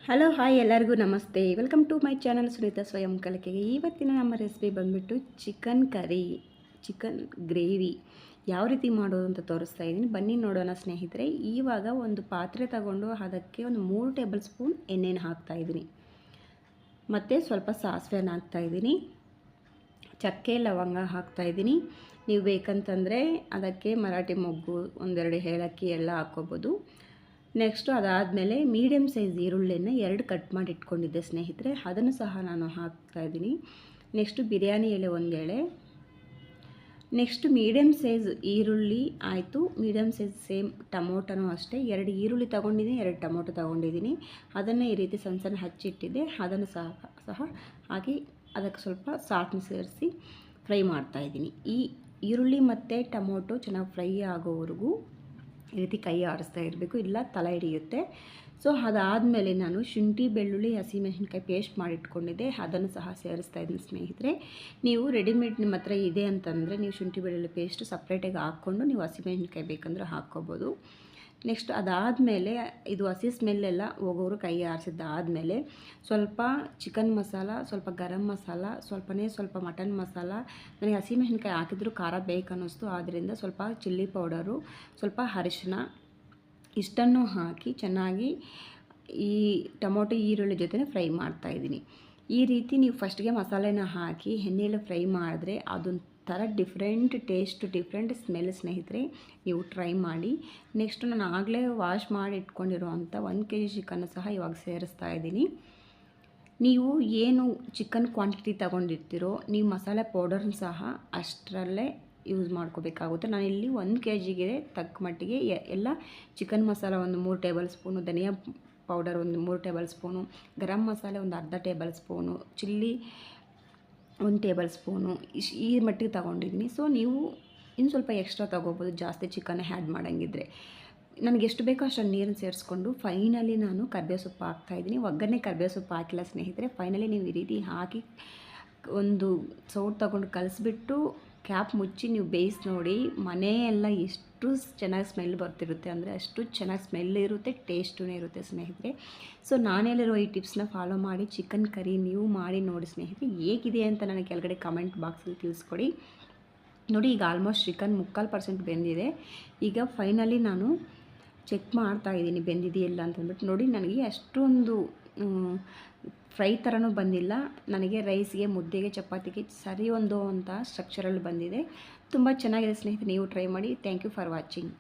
Hello hi ಎಲ್ಲರಿಗೂ ನಮಸ್ತೆ. Welcome to my channel Sunita ಸ್ವಯಂ ಕಲಿಕೆಗೆ. ಇವತ್ತಿನ ನಮ್ಮ ರೆಸಿಪಿ ಬಂದುಬಿಟ್ಟು ಚಿಕನ್ ಕರಿ, ಚಿಕನ್ ಗ್ರೇವಿ ಯಾವ ರೀತಿ ಮಾಡೋದು ಅಂತ ತೋರಿಸ್ತಾ ಇದ್ದೀನಿ. ಬನ್ನಿ ನೋಡೋಣ ಸ್ನೇಹಿತರೆ. ಇವಾಗ ಒಂದು ಪಾತ್ರೆ ತಗೊಂಡು ಅದಕ್ಕೆ ಒಂದು 3 ಟೇಬಲ್ ಸ್ಪೂನ್ ಎಣ್ಣೆನ ಹಾಕ್ತಾಯಿದ್ದೀನಿ, ಮತ್ತು ಸ್ವಲ್ಪ ಸಾಸಿವೆನ ಹಾಕ್ತಾಯಿದ್ದೀನಿ, ಚಕ್ಕೆ ಲವಂಗ ಹಾಕ್ತಾಯಿದ್ದೀನಿ. ನೀವು ಬೇಕಂತಂದರೆ ಅದಕ್ಕೆ ಮರಾಠಿ ಮೊಗ್ಗು, ಒಂದೆರಡು ಏಲಕ್ಕಿ ಎಲ್ಲ ಹಾಕ್ಕೋಬೋದು. ನೆಕ್ಸ್ಟು ಅದಾದಮೇಲೆ ಮೀಡಿಯಮ್ ಸೈಜ್ ಈರುಳ್ಳಿನ 2 ಕಟ್ ಮಾಡಿ ಇಟ್ಕೊಂಡಿದ್ದೆ ಸ್ನೇಹಿತರೆ, ಅದನ್ನು ಸಹ ನಾನು ಹಾಕ್ತಾಯಿದ್ದೀನಿ. ನೆಕ್ಸ್ಟು ಬಿರಿಯಾನಿ ಎಲೆ 1 ಎಳೆ. ನೆಕ್ಸ್ಟು ಮೀಡಿಯಮ್ ಸೈಜ್ ಈರುಳ್ಳಿ ಆಯಿತು. ಮೀಡಿಯಮ್ ಸೈಜ್ ಸೇಮ್ ಟೊಮೊಟೊನೂ ಅಷ್ಟೇ, 2 ಈರುಳ್ಳಿ ತೊಗೊಂಡಿದ್ದೀನಿ, 2 ಟೊಮೊಟೊ ತೊಗೊಂಡಿದ್ದೀನಿ. ಅದನ್ನು ಈ ರೀತಿ ಸಣ್ಣ ಸಣ್ಣ ಹಚ್ಚಿಟ್ಟಿದ್ದೆ, ಅದನ್ನು ಸಹ ಹಾಕಿ ಅದಕ್ಕೆ ಸ್ವಲ್ಪ ಸಾಲ್ಟ್ನ ಸೇರಿಸಿ ಫ್ರೈ ಮಾಡ್ತಾಯಿದ್ದೀನಿ. ಈ ಈರುಳ್ಳಿ ಮತ್ತು ಟೊಮೊಟೊ ಚೆನ್ನಾಗಿ ಫ್ರೈ ಆಗೋವರೆಗೂ ಈ ರೀತಿ ಕೈ ಆಡಿಸ್ತಾ ಇರಬೇಕು, ಇಲ್ಲ ತಲೆ ಹಿಡಿಯುತ್ತೆ. ಸೊ ಅದಾದಮೇಲೆ ನಾನು ಶುಂಠಿ ಬೆಳ್ಳುಳ್ಳಿ ಹಸಿಮೆಣಸಿನ್ಕಾಯಿ ಪೇಸ್ಟ್ ಮಾಡಿಟ್ಕೊಂಡಿದ್ದೆ, ಅದನ್ನು ಸಹ ಸೇರಿಸ್ತಾ ಇದ್ದೀನಿ ಸ್ನೇಹಿತರೆ. ನೀವು ರೆಡಿಮೇಡ್ ನಿಮ್ಮ ಹತ್ರ ಇದೆ ಅಂತಂದರೆ ನೀವು ಶುಂಠಿ ಬೆಳ್ಳುಳ್ಳಿ ಪೇಸ್ಟ್ ಸಪ್ರೇಟಾಗಿ ಹಾಕ್ಕೊಂಡು ನೀವು ಹಸಿಮೆಣಸಿನ್ಕಾಯಿ ಬೇಕಂದ್ರೆ ಹಾಕ್ಕೋಬೋದು. ನೆಕ್ಸ್ಟ್ ಅದಾದಮೇಲೆ ಇದು ಹಸಿ ಸ್ಮೆಲ್ಲೆಲ್ಲ ಹೋಗೋರು ಕೈ ಆರಿಸಿದ್ದಾದಮೇಲೆ ಸ್ವಲ್ಪ ಚಿಕನ್ ಮಸಾಲ, ಸ್ವಲ್ಪ ಗರಂ ಮಸಾಲ, ಸ್ವಲ್ಪ ಮಟನ್ ಮಸಾಲ. ನನಗೆ ಹಸಿಮೆಣಸಿನ್ಕಾಯಿ ಹಾಕಿದ್ರು ಖಾರ ಬೇಕನ್ನಿಸ್ತು, ಆದ್ದರಿಂದ ಸ್ವಲ್ಪ ಚಿಲ್ಲಿ ಪೌಡರು, ಸ್ವಲ್ಪ ಅರಿಶಿನ ಇಷ್ಟನ್ನು ಹಾಕಿ ಚೆನ್ನಾಗಿ ಈ ಟೊಮೊಟೊ ಈರುಳ್ಳಿ ಜೊತೆ ಫ್ರೈ ಮಾಡ್ತಾಯಿದ್ದೀನಿ. ಈ ರೀತಿ ನೀವು ಫಸ್ಟ್ಗೆ ಮಸಾಲೆನ ಹಾಕಿ ಎಣ್ಣೆಯಲ್ಲಿ ಫ್ರೈ ಮಾಡಿದ್ರೆ ಅದೊಂಥರ ಡಿಫ್ರೆಂಟ್ ಟೇಸ್ಟ್, ಡಿಫ್ರೆಂಟ್ ಸ್ಮೆಲ್ ಸ್ನೇಹಿತರೆ. ನೀವು ಟ್ರೈ ಮಾಡಿ. ನೆಕ್ಸ್ಟ್ ನಾನು ಆಗಲೇ ವಾಶ್ ಮಾಡಿ ಇಟ್ಕೊಂಡಿರೋವಂಥ 1 kg ಚಿಕನ್ನು ಸಹ ಇವಾಗ ಸೇರಿಸ್ತಾ ಇದ್ದೀನಿ. ನೀವು ಏನು ಚಿಕನ್ ಕ್ವಾಂಟಿಟಿ ತೊಗೊಂಡಿರ್ತೀರೋ ನೀವು ಮಸಾಲೆ ಪೌಡರ್ನ ಸಹ ಅಷ್ಟರಲ್ಲೇ ಯೂಸ್ ಮಾಡ್ಕೋಬೇಕಾಗುತ್ತೆ. ನಾನಿಲ್ಲಿ 1 kgಗೆ ತಕ್ಕ ಮಟ್ಟಿಗೆ ಎಲ್ಲ ಚಿಕನ್ ಮಸಾಲ ಒಂದು 3 ಟೇಬಲ್ ಸ್ಪೂನು, ಧನಿಯಾ ಪೌಡರ್ ಒಂದು 3 ಟೇಬಲ್ ಸ್ಪೂನು, ಗರಂ ಮಸಾಲೆ ಒಂದು ಅರ್ಧ table spoon, chilli 1 table spoon, ಈ ಮಟ್ಟಿಗೆ ತೊಗೊಂಡಿದ್ದೀನಿ. ಸೊ ನೀವು ಇನ್ನು ಸ್ವಲ್ಪ ಎಕ್ಸ್ಟ್ರಾ ತೊಗೋಬೋದು, ಜಾಸ್ತಿ ಚಿಕನ್ ಆ್ಯಡ್ ಮಾಡೋಂಗಿದ್ರೆ. ನನಗೆ ಎಷ್ಟು ಬೇಕೋ ಅಷ್ಟು ನೀರನ್ನು ಸೇರಿಸ್ಕೊಂಡು ಫೈನಲಿ ನಾನು ಕರಿಬೇವು ಸೊಪ್ಪು ಹಾಕ್ತಾಯಿದ್ದೀನಿ. ಒಗ್ಗರಣೆ ಕರಿಬೇವು ಸೊಪ್ಪು ಹಾಕಿಲ್ಲ ಸ್ನೇಹಿತರೆ. ಫೈನಲಿ ನೀವು ಈ ರೀತಿ ಹಾಕಿ ಒಂದು ಸೌಟ್ ತೊಗೊಂಡು ಕಲಿಸ್ಬಿಟ್ಟು ಕ್ಯಾಪ್ ಮುಚ್ಚಿ ನೀವು ಬೇಯಿಸಿ ನೋಡಿ, ಮನೆಯೆಲ್ಲ ಎಷ್ಟು ಚೆನ್ನಾಗಿ ಸ್ಮೆಲ್ ಬರ್ತಿರುತ್ತೆ ಅಂದರೆ ಅಷ್ಟು ಚೆನ್ನಾಗಿ ಸ್ಮೆಲ್ ಇರುತ್ತೆ, ಟೇಸ್ಟೂ ಇರುತ್ತೆ ಸ್ನೇಹಿತರೆ. ಸೊ ನಾನು ಹೇಳಿರೋ ಈ ಟಿಪ್ಸ್ನ ಫಾಲೋ ಮಾಡಿ ಚಿಕನ್ ಕರಿ ನೀವು ಮಾಡಿ ನೋಡಿ ಸ್ನೇಹಿತರೆ. ಹೇಗಿದೆ ಅಂತ ನನಗೆ ಕೆಳಗಡೆ ಕಮೆಂಟ್ ಬಾಕ್ಸಲ್ಲಿ ತಿಳಿಸ್ಕೊಡಿ. ನೋಡಿ, ಈಗ ಆಲ್ಮೋಸ್ಟ್ ಚಿಕನ್ 3/4% ಬೆಂದಿದೆ. ಈಗ ಫೈನಲಿ ನಾನು ಚೆಕ್ ಮಾಡ್ತಾಯಿದ್ದೀನಿ ಬೆಂದಿದೆಯಲ್ಲ ಅಂತಂದ್ಬಿಟ್ಟು. ನೋಡಿ, ನನಗೆ ಅಷ್ಟೊಂದು ಫ್ರೈ ಥರನೂ ಬಂದಿಲ್ಲ. ನನಗೆ ರೈಸ್ಗೆ, ಮುದ್ದೆಗೆ, ಚಪಾತಿಗೆ ಸರಿ ಹೊಂದುವಂಥ ಸ್ಟ್ರಕ್ಚರಲ್ಲಿ ಬಂದಿದೆ. ತುಂಬ ಚೆನ್ನಾಗಿದೆ ಸ್ನೇಹಿತರೆ, ನೀವು ಟ್ರೈ ಮಾಡಿ. Thank you for watching.